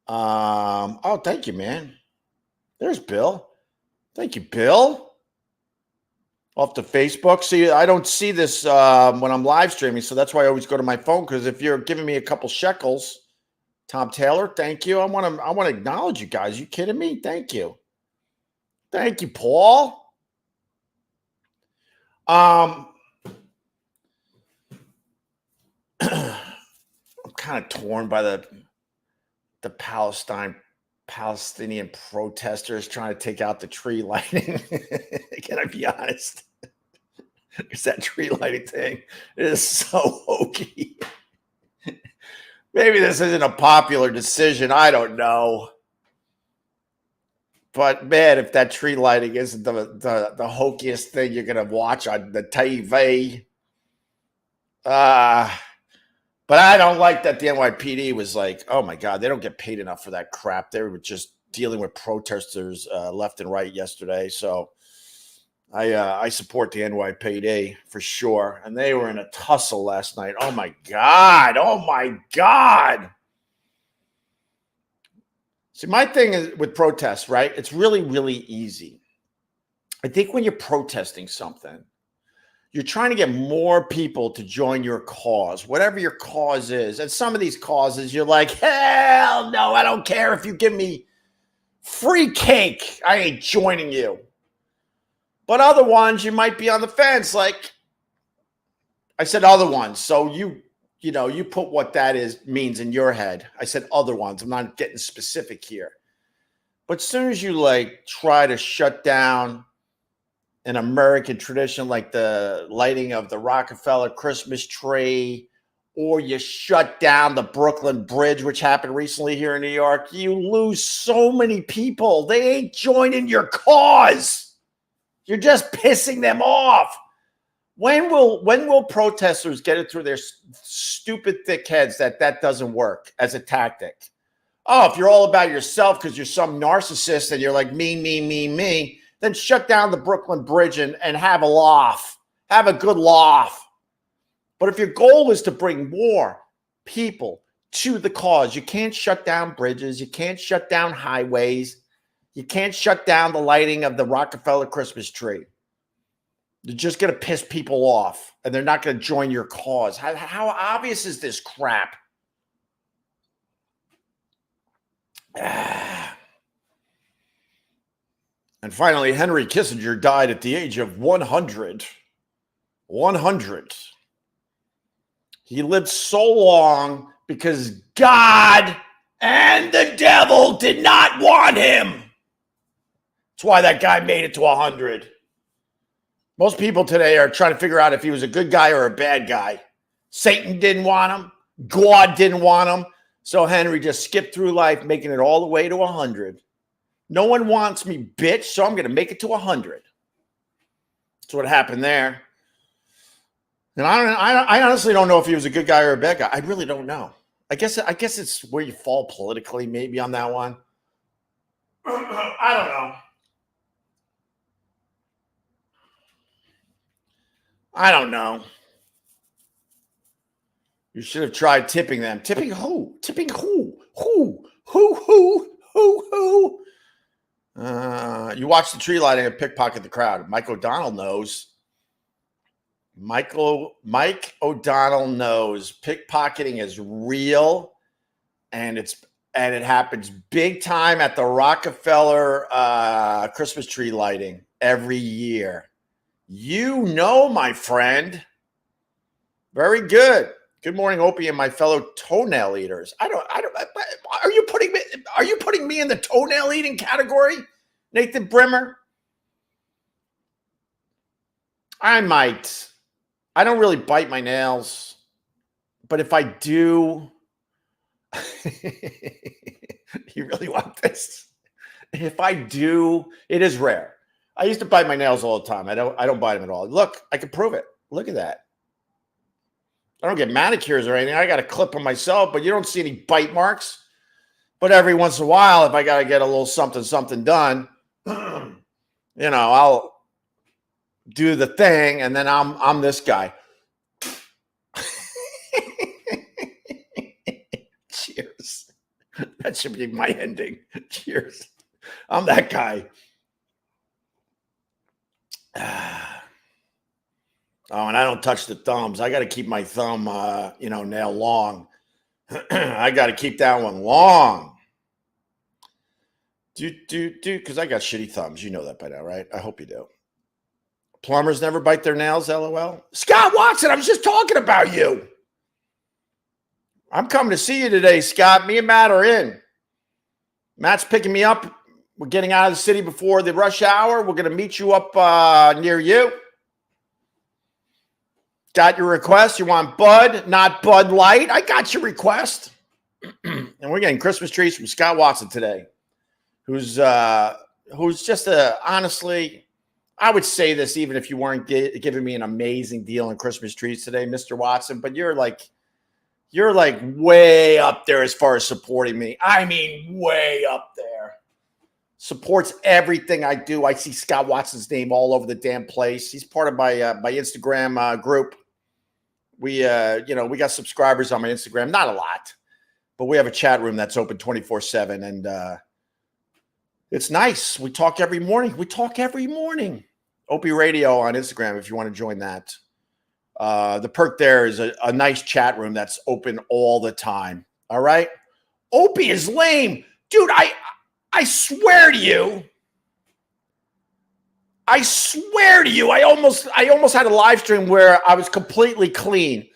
Oh, thank you, man. There's Bill. Thank you, Bill. Off to Facebook. See, I don't see this when I'm live streaming, so that's why I always go to my phone, because if you're giving me a couple shekels, Tom Taylor, thank you. I want to acknowledge you guys. You kidding me? Thank you. Thank you, Paul. I'm kind of torn by the Palestinian protesters trying to take out the tree lighting. Can I be honest? It's that tree lighting thing. It is so hokey. Maybe this isn't a popular decision. I don't know. But man, if that tree lighting isn't the hokiest thing you're gonna watch on the TV, but I don't like that the NYPD was like, oh my God, they don't get paid enough for that crap. They were just dealing with protesters left and right yesterday. So I support the NYPD for sure. And they were in a tussle last night. Oh my God. Oh my God. See, my thing is with protests, right? It's really, really easy. I think when you're protesting something, you're trying to get more people to join your cause, whatever your cause is. And some of these causes, you're like, hell no, I don't care if you give me free cake. I ain't joining you. But other ones, you might be on the fence. Like I said, other ones. So you put what that means in your head. I said other ones. I'm not getting specific here. But as soon as you like try to shut down an American tradition like the lighting of the Rockefeller Christmas tree, or you shut down the Brooklyn Bridge, which happened recently here in New York, you lose so many people. They ain't joining your cause. You're just pissing them off. When will protesters get it through their stupid thick heads that doesn't work as a tactic? Oh, if you're all about yourself because you're some narcissist and you're like me, then shut down the Brooklyn Bridge and have a laugh. Have a good laugh. But if your goal is to bring more people to the cause, you can't shut down bridges. You can't shut down highways. You can't shut down the lighting of the Rockefeller Christmas tree. You're just going to piss people off, and they're not going to join your cause. How obvious is this crap? And finally, Henry Kissinger died at the age of 100. 100. He lived so long because God and the devil did not want him. That's why that guy made it to 100. Most people today are trying to figure out if he was a good guy or a bad guy. Satan didn't want him. God didn't want him. So Henry just skipped through life, making it all the way to 100. No one wants me, bitch, so I'm going to make it to 100. That's what happened there. And I honestly don't know if he was a good guy or a bad guy. I really don't know. I guess it's where you fall politically, maybe on that one. I don't know. I don't know. You should have tried tipping them. Tipping who? Tipping who? Who? You watch the tree lighting and pickpocket the crowd. Mike O'Donnell knows. Mike O'Donnell knows pickpocketing is real, and it happens big time at the Rockefeller Christmas tree lighting every year. You know, my friend. Very good. Good morning, Opie, and my fellow toenail eaters. Are you putting me in the toenail eating category, Nathan Brimmer? I might. I don't really bite my nails, but if I do, you really want this? If I do, it is rare. I used to bite my nails all the time. I don't bite them at all. Look, I can prove it. Look at that. I don't get manicures or anything. I got a clip on myself, but you don't see any bite marks. But every once in a while, if I got to get a little something done, I'll do the thing, and then I'm this guy. Cheers. That should be my ending. Cheers. I'm that guy. Oh, and I don't touch the thumbs. I got to keep my thumb, nail long. I got to keep that one long. Because I got shitty thumbs. You know that by now, right? I hope you do. Plumbers never bite their nails, LOL. Scott Watson, I was just talking about you. I'm coming to see you today, Scott. Me and Matt are in. Matt's picking me up. We're getting out of the city before the rush hour. We're going to meet you up near you. Got your request. You want Bud, not Bud Light. I got your request. And we're getting Christmas trees from Scott Watson today, who's just honestly, I would say this even if you weren't giving me an amazing deal on Christmas trees today, Mr. Watson, but you're like way up there as far as supporting me. I mean, way up there. Supports everything I do. I see Scott Watson's name all over the damn place. He's part of my Instagram group. We got subscribers on my Instagram, not a lot, but we have a chat room that's open 24/7, and it's nice. We talk every morning. Opie Radio on Instagram if you want to join that. The perk there is a nice chat room that's open all the time. All right. Opie is lame. Dude, I swear to you. I almost had a live stream where I was completely clean.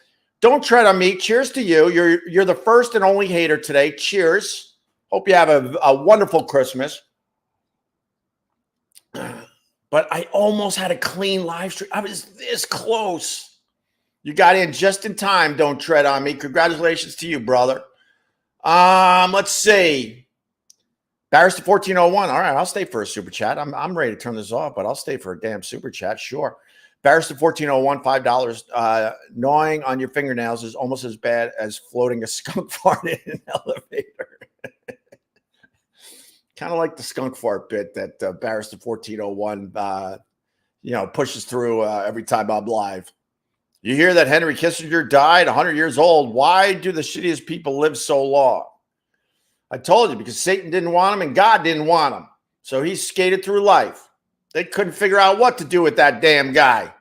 Don't tread on me. Cheers to you. You're the first and only hater today. Cheers. Hope you have a wonderful Christmas. But I almost had a clean live stream. I was this close. You got in just in time. Don't tread on me. Congratulations to you, brother. Let's see. Barrister 1401. All right, I'll stay for a super chat. I'm ready to turn this off, but I'll stay for a damn super chat. Sure. Barrister 1401, $5. Gnawing on your fingernails is almost as bad as floating a skunk fart in an elevator. Kind of like the skunk fart bit that Barrister 1401, pushes through every time I'm live. You hear that Henry Kissinger died 100 years old. Why do the shittiest people live so long? I told you, because Satan didn't want him and God didn't want him. So he skated through life. They couldn't figure out what to do with that damn guy.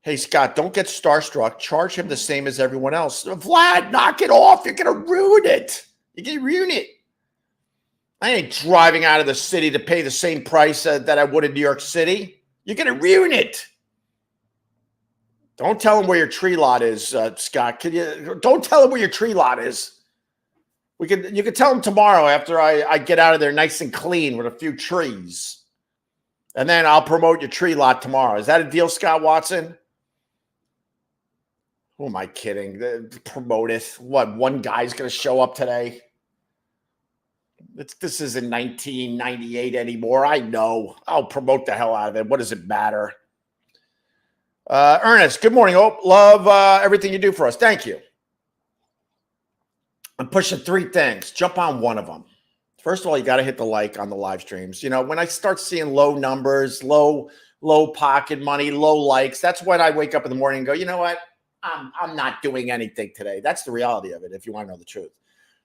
Hey, Scott, don't get starstruck. Charge him the same as everyone else. Vlad, knock it off. You're going to ruin it. You're going to ruin it. I ain't driving out of the city to pay the same price that I would in New York City. You're going to ruin it. Don't tell him where your tree lot is, Scott. Don't tell him where your tree lot is. You could tell him tomorrow after I get out of there nice and clean with a few trees. And then I'll promote your tree lot tomorrow. Is that a deal, Scott Watson? Who am I kidding? Promote it. What, one guy's going to show up today? This isn't 1998 anymore. I know. I'll promote the hell out of it. What does it matter? Ernest, good morning, Hope. Love everything you do for us. Thank you. I'm pushing 3 things. Jump on one of them. First of all, you got to hit the like on the live streams. When I start seeing low numbers, low pocket money, low likes, that's when I wake up in the morning and go, you know what? I'm not doing anything today. That's the reality of it if you want to know the truth.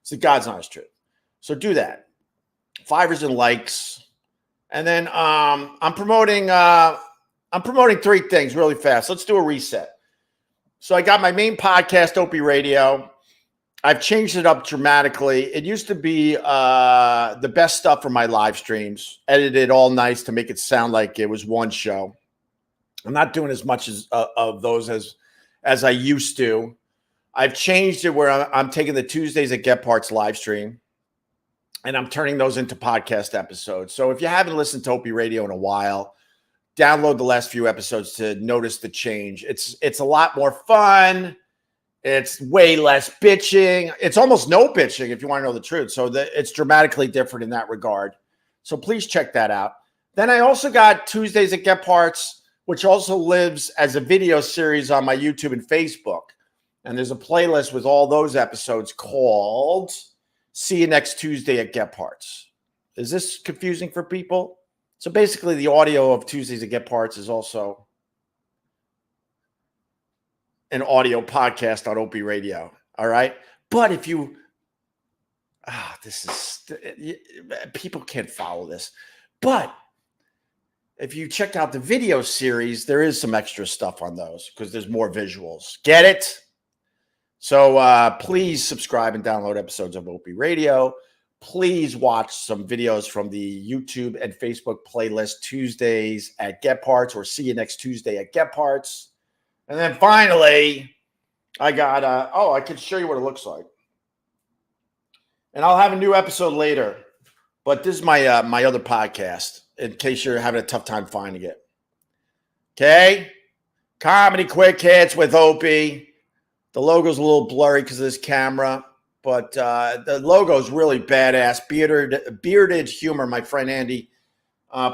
It's the God's honest truth. So do that. 5ers and likes. And then I'm promoting 3 things really fast. Let's do a reset. So I got my main podcast, Opie Radio. I've changed it up dramatically. It used to be the best stuff for my live streams, edited all nice to make it sound like it was one show. I'm not doing as much of those as I used to. I've changed it where I'm taking the Tuesdays at Get Parts live stream, and I'm turning those into podcast episodes. So if you haven't listened to Opie Radio in a while, download the last few episodes to notice the change. It's a lot more fun. It's way less bitching. It's almost no bitching if you want to know the truth. So it's dramatically different in that regard. So please check that out. Then I also got Tuesdays at Get Parts, which also lives as a video series on my YouTube and Facebook. And there's a playlist with all those episodes called See You Next Tuesday at Get Parts. Is this confusing for people? So basically the audio of Tuesdays at Get Parts is also an audio podcast on Opie Radio. All right. But if you, people can't follow this. But if you check out the video series, there is some extra stuff on those because there's more visuals. Get it? So please subscribe and download episodes of Opie Radio. Please watch some videos from the YouTube and Facebook playlist Tuesdays at Get Parts, or see you next Tuesday at Get Parts. And then finally, I got, I can show you what it looks like. And I'll have a new episode later. But this is my my other podcast, in case you're having a tough time finding it. Okay? Comedy Quick Hits with Opie. The logo's a little blurry because of this camera, but the logo's really badass. Bearded humor. My friend Andy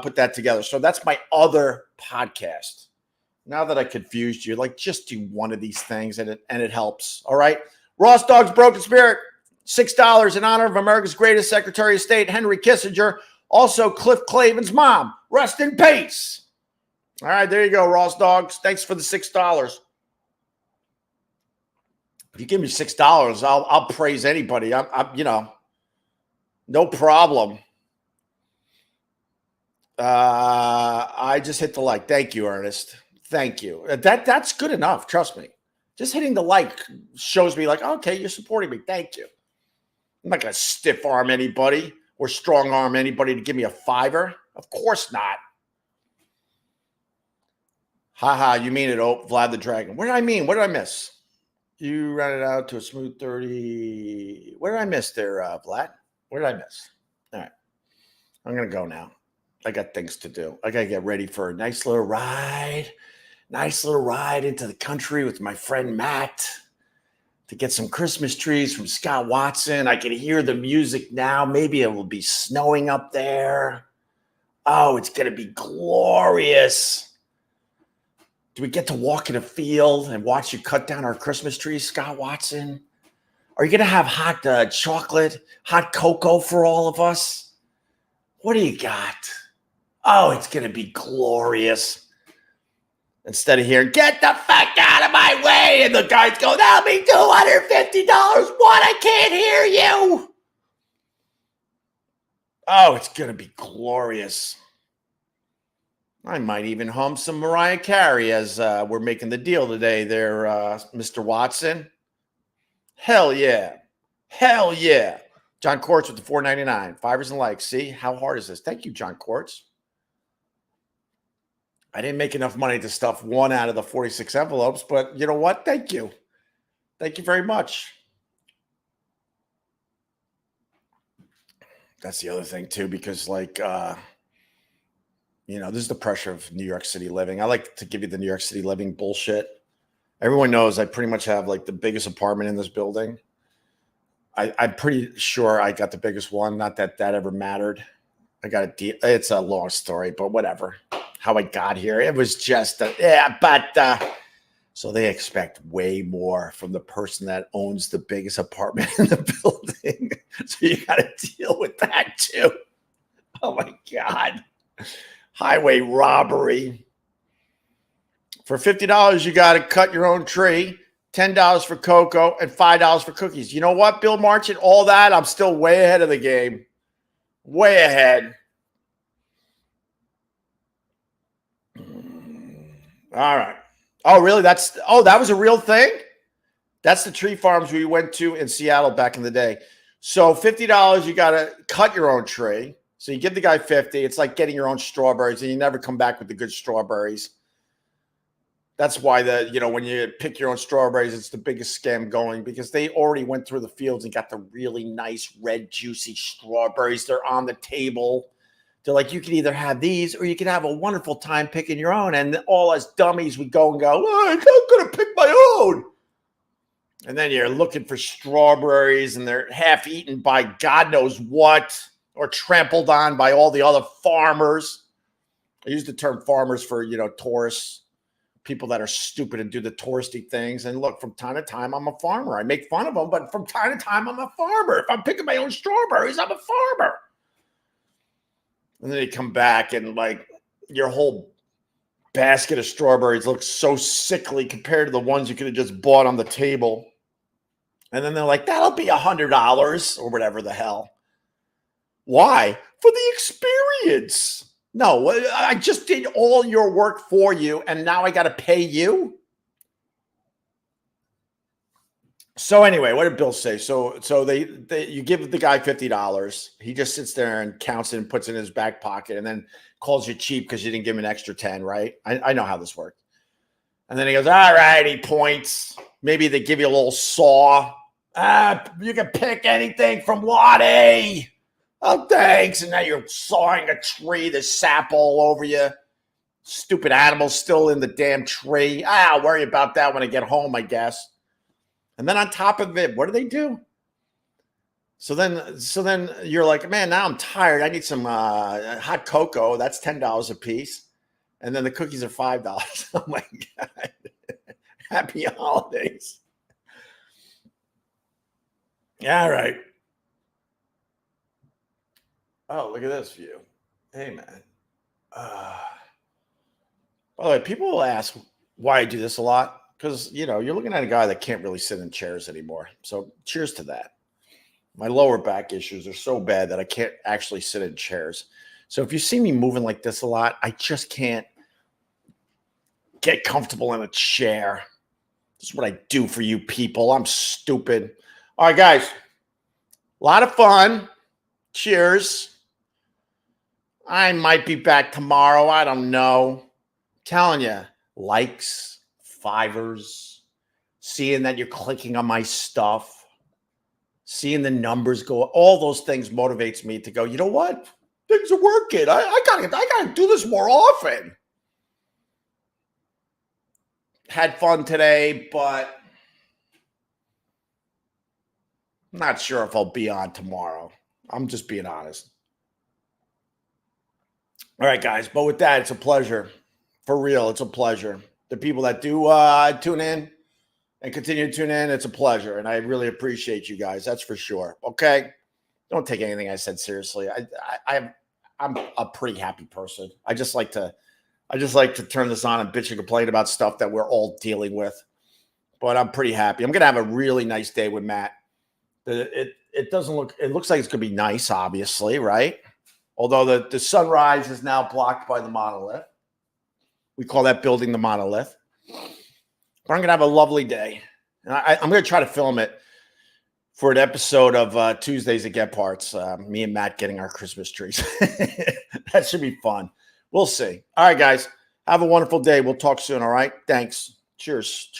put that together. So that's my other podcast. Now that I confused you, like, just do one of these things and it helps. All right. Ross Dog's Broken Spirit, $6 in honor of America's greatest Secretary of State, Henry Kissinger. Also, Cliff Clavin's mom. Rest in peace. All right, there you go, Ross Dogs. Thanks for the $6. If you give me $6, I'll praise anybody. I'm no problem. I just hit the like. Thank you, Ernest. Thank you. That's good enough. Trust me. Just hitting the like shows me, like, okay, you're supporting me. Thank you. I'm not gonna stiff arm anybody or strong arm anybody to give me a $5. Of course not. Haha, you mean it, Vlad the Dragon. What did I mean? What did I miss? You ran it out to a smooth 30. What did I miss there, Vlad? What did I miss? All right. I'm going to go now. I got things to do. I got to get ready for a nice little ride. Nice little ride into the country with my friend Matt to get some Christmas trees from Scott Watson. I can hear the music now. Maybe it will be snowing up there. Oh, it's going to be glorious. Do we get to walk in a field and watch you cut down our Christmas trees, Scott Watson? Are you going to have hot chocolate, hot cocoa for all of us? What do you got? Oh, it's going to be glorious. Instead of hearing, get the fuck out of my way, and the guys go, that'll be $250. What? I can't hear you. Oh, it's going to be glorious. I might even hum some Mariah Carey as we're making the deal today there, Mr. Watson. Hell yeah. Hell yeah. John Quartz with the $4.99. Fivers and likes. See, how hard is this? Thank you, John Quartz. I didn't make enough money to stuff one out of the 46 envelopes, but you know what? Thank you. Thank you very much. That's the other thing, too, because, like, this is the pressure of New York City living. I like to give you the New York City living bullshit. Everyone knows I pretty much have, like, the biggest apartment in this building. I'm pretty sure I got the biggest one. Not that that ever mattered. I got a deal. It's a long story, but whatever. How I got here. It was just, so they expect way more from the person that owns the biggest apartment in the building. So you got to deal with that, too. Oh, my God. Highway robbery. For $50, you got to cut your own tree, $10 for cocoa, and $5 for cookies. You know what, Bill Marchant? All that, I'm still way ahead of the game. Way ahead. All right. Oh, really? that was a real thing? That's the tree farms we went to in Seattle back in the day. So $50, you got to cut your own tree. So you give the guy 50. It's like getting your own strawberries, and you never come back with the good strawberries. That's why when you pick your own strawberries, it's the biggest scam going, because they already went through the fields and got the really nice, red, juicy strawberries. They're on the table. They're like, you can either have these or you can have a wonderful time picking your own. And all us dummies would go and go, oh, I'm going to pick my own. And then you're looking for strawberries, and they're half eaten by God knows what, or trampled on by all the other farmers. I use the term farmers for, tourists, people that are stupid and do the touristy things. And look, from time to time, I'm a farmer. I make fun of them, but from time to time, I'm a farmer. If I'm picking my own strawberries, I'm a farmer. And then they come back and, like, your whole basket of strawberries looks so sickly compared to the ones you could have just bought on the table. And then they're like, that'll be $100 or whatever the hell. Why? For the experience. No, I just did all your work for you, and now I got to pay you? So anyway, what did Bill say? So they you give the guy $50. He just sits there and counts it and puts it in his back pocket, and then calls you cheap because you didn't give him an extra 10, right? I know how this works. And then he goes, all right, he points. Maybe they give you a little saw. You can pick anything from Waddy. Oh, thanks. And now you're sawing a tree, there's sap all over you. Stupid animals still in the damn tree. I'll worry about that when I get home, I guess. And then on top of it, what do they do? So then you're like, man, now I'm tired. I need some hot cocoa. That's $10 a piece. And then the cookies are $5. Oh my God. Happy holidays. All right. Oh, look at this view. Hey, man. By the way, people will ask why I do this a lot because, you're looking at a guy that can't really sit in chairs anymore. So cheers to that. My lower back issues are so bad that I can't actually sit in chairs. So if you see me moving like this a lot, I just can't get comfortable in a chair. This is what I do for you people. I'm stupid. All right, guys. A lot of fun. Cheers. I might be back tomorrow. I don't know. I'm telling you, likes, fivers, seeing that you're clicking on my stuff, seeing the numbers go, all those things motivates me to go, you know what? Things are working. I gotta do this more often. Had fun today, but I'm not sure if I'll be on tomorrow. I'm just being honest. All right, guys. But with that, it's a pleasure. For real, it's a pleasure. The people that do tune in and continue to tune in, it's a pleasure. And I really appreciate you guys. That's for sure. Okay. Don't take anything I said seriously. I'm a pretty happy person. I just like to turn this on and bitch and complain about stuff that we're all dealing with. But I'm pretty happy. I'm gonna have a really nice day with Matt. It looks like it's gonna be nice, obviously, right? Although the sunrise is now blocked by the monolith. We call that building the monolith. But I'm going to have a lovely day. And I'm going to try to film it for an episode of Tuesdays at Get Parts. Me and Matt getting our Christmas trees. That should be fun. We'll see. All right, guys. Have a wonderful day. We'll talk soon, all right? Thanks. Cheers.